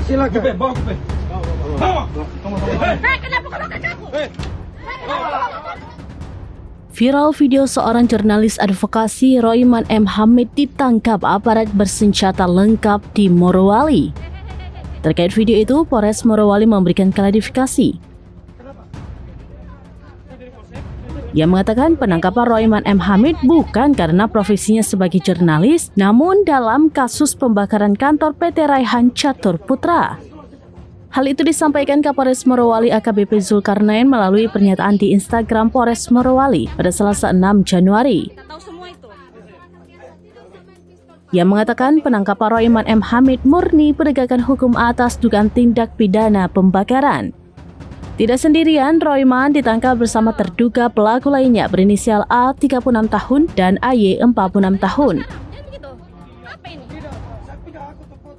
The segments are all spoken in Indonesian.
Silakan. Bawa. Kenapa kalau kakakku? Viral video seorang jurnalis advokasi Roiman M. Hamid ditangkap aparat bersenjata lengkap di Morowali. Terkait video itu, Polres Morowali memberikan klarifikasi. Ia mengatakan penangkapan Roiman M. Hamid bukan karena profesinya sebagai jurnalis, namun dalam kasus pembakaran kantor PT Raihan Catur Putra. Hal itu disampaikan Kapolres Morowali AKBP Zulkarnain melalui pernyataan di Instagram Polres Morowali pada Selasa 6 Januari. Ia mengatakan penangkapan Roiman M. Hamid murni penegakan hukum atas dugaan tindak pidana pembakaran. Tidak sendirian, Roiman ditangkap bersama terduga pelaku lainnya berinisial A 36 tahun dan AY 46 tahun.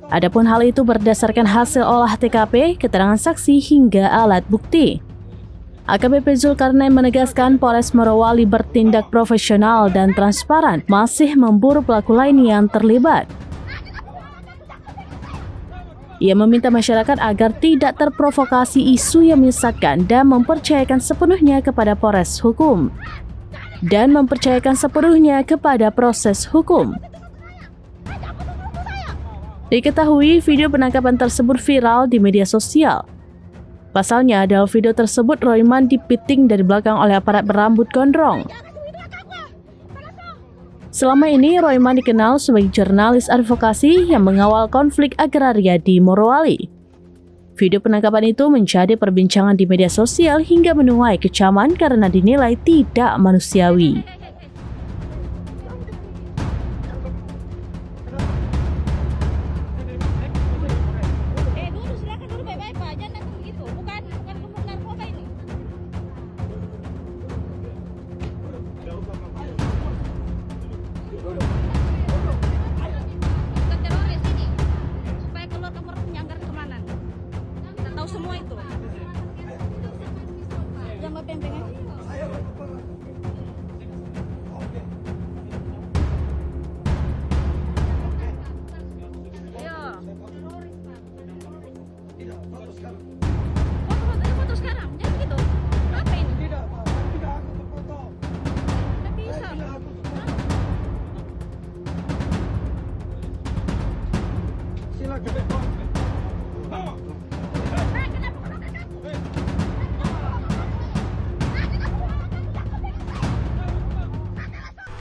Adapun hal itu berdasarkan hasil olah TKP, keterangan saksi hingga alat bukti. AKBP Zulkarnain menegaskan Polres Morowali bertindak profesional dan transparan, masih memburu pelaku lain yang terlibat. Ia meminta masyarakat agar tidak terprovokasi isu yang menyesatkan dan mempercayakan sepenuhnya kepada proses hukum. Diketahui video penangkapan tersebut viral di media sosial. Pasalnya, dalam video tersebut Roiman dipiting dari belakang oleh aparat berambut gondrong. Selama ini, Roiman dikenal sebagai jurnalis advokasi yang mengawal konflik agraria di Morowali. Video penangkapan itu menjadi perbincangan di media sosial hingga menuai kecaman karena dinilai tidak manusiawi. Semua itu. Jangan pempengnya. Foto sekarang. Jangan gitu. Apa ini? Tidak aku foto. Tidak bisa. Silakan.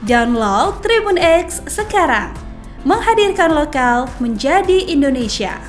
Download Tribun X sekarang, menghadirkan lokal menjadi Indonesia.